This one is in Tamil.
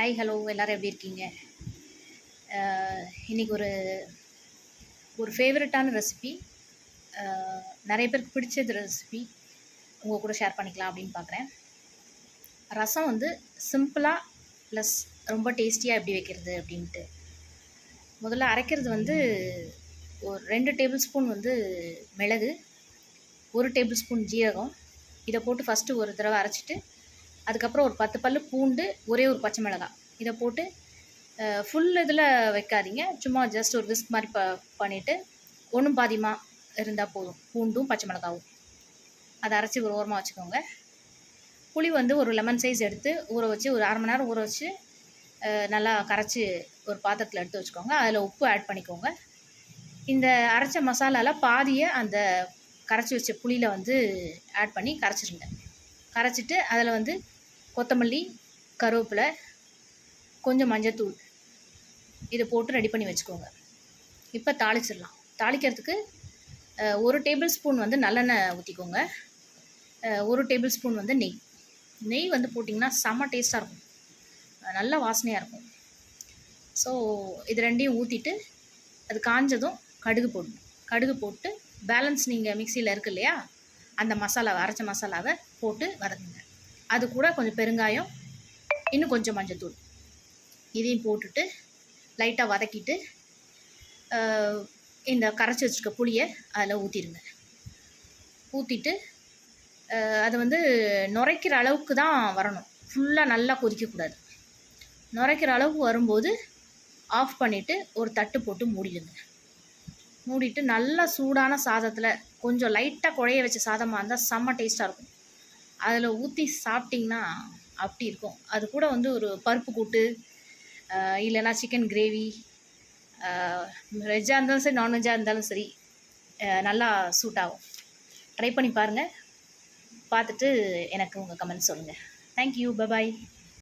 ஹாய் ஹலோ எல்லோரும் எப்படி இருக்கீங்க? இன்றைக்கி ஒரு ஃபேவரட்டான ரெசிபி, நிறைய பேருக்கு பிடிச்சது ரெசிபி உங்கள் கூட ஷேர் பண்ணிக்கலாம் அப்படின்னு பார்க்குறேன். ரசம் வந்து சிம்பிளாக ப்ளஸ் ரொம்ப டேஸ்டியாக எப்படி வைக்கிறது அப்படின்ட்டு. முதல்ல அரைக்கிறது வந்து ஒரு 2 டேபிள் ஸ்பூன் வந்து மிளகு, 1 டேபிள் ஸ்பூன் ஜீரகம், இதை போட்டு ஃபஸ்ட்டு ஒரு தடவை அரைச்சிட்டு அதுக்கப்புறம் ஒரு 10 பல்லு பூண்டு, ஒரே ஒரு பச்சை மிளகாய் இதை போட்டு ஃபுல் இதில் வைக்காதீங்க, சும்மா ஜஸ்ட் ஒரு விஸ்க் மாதிரி பண்ணிவிட்டு ஒன்றும் பாதியமாக இருந்தால் போதும். பூண்டும் பச்சை மிளகாவும் அதை அரைச்சி ஒரு ஓரமாக வச்சுக்கோங்க. புளி வந்து ஒரு லெமன் சைஸ் எடுத்து ஊற வச்சு ஒரு 1/2 மணி நேரம் ஊற வச்சு நல்லா கரைச்சி ஒரு பாத்திரத்தில் எடுத்து வச்சுக்கோங்க. அதில் உப்பு ஆட் பண்ணிக்கோங்க. இந்த அரைச்ச மசாலாவில் பாதியை அந்த கரைச்சி வச்ச புளியில் வந்து ஆட் பண்ணி கரைச்சிருங்க. கரைச்சிட்டு அதில் வந்து கொத்தமல்லி, கருவேப்பிலை, கொஞ்சம் மஞ்சத்தூள் இதை போட்டு ரெடி பண்ணி வச்சுக்கோங்க. இப்போ தாளிச்சிடலாம். தாளிக்கிறதுக்கு 1 டேபிள் ஸ்பூன் வந்து நல்லெண்ணெய் ஊற்றிக்கோங்க. 1 டேபிள் ஸ்பூன் வந்து நெய் வந்து போட்டிங்கன்னா செம்ம டேஸ்ட்டாக இருக்கும், நல்ல வாசனையாக இருக்கும். ஸோ இது ரெண்டையும் ஊற்றிட்டு அது காஞ்சதும் கடுகு போட்டு பேலன்ஸ் நீங்கள் மிக்சியில் இருக்கு இல்லையா, அந்த மசாலாவை அரைச்ச மசாலாவை போட்டு வதக்குங்க. அது கூட கொஞ்சம் பெருங்காயம், இன்னும் கொஞ்சம் மஞ்சத்தூள் இதையும் போட்டுட்டு லைட்டாக வதக்கிட்டு இந்த கரைச்சி வச்சுருக்க புளியை அதில் ஊற்றிடுங்க. ஊற்றிட்டு அது வந்து நுரைக்கிற அளவுக்கு தான் வரணும், ஃபுல்லாக நல்லா கொதிக்கக்கூடாது. நுரைக்கிற அளவுக்கு வரும்போது ஆஃப் பண்ணிவிட்டு ஒரு தட்டு போட்டு மூடிடுங்க. மூடிட்டு நல்லா சூடான சாதத்தில் கொஞ்சம் லைட்டாக குழைய வச்ச சாதமாக இருந்தால் செம்ம டேஸ்ட்டாக இருக்கும். அதில் ஊற்றி சாப்பிட்டிங்கன்னா அப்படி இருக்கும். அது கூட வந்து ஒரு பருப்பு கூட்டு இல்லைனா சிக்கன் கிரேவி, வெஜ்ஜாக இருந்தாலும் சரி நான்வெஜ்ஜாக இருந்தாலும் சரி நல்லா சூட் ஆகும். ட்ரை பண்ணி பாருங்கள். பார்த்துட்டு எனக்கு உங்கள் கமெண்ட் சொல்லுங்கள். Thank you, bye bye.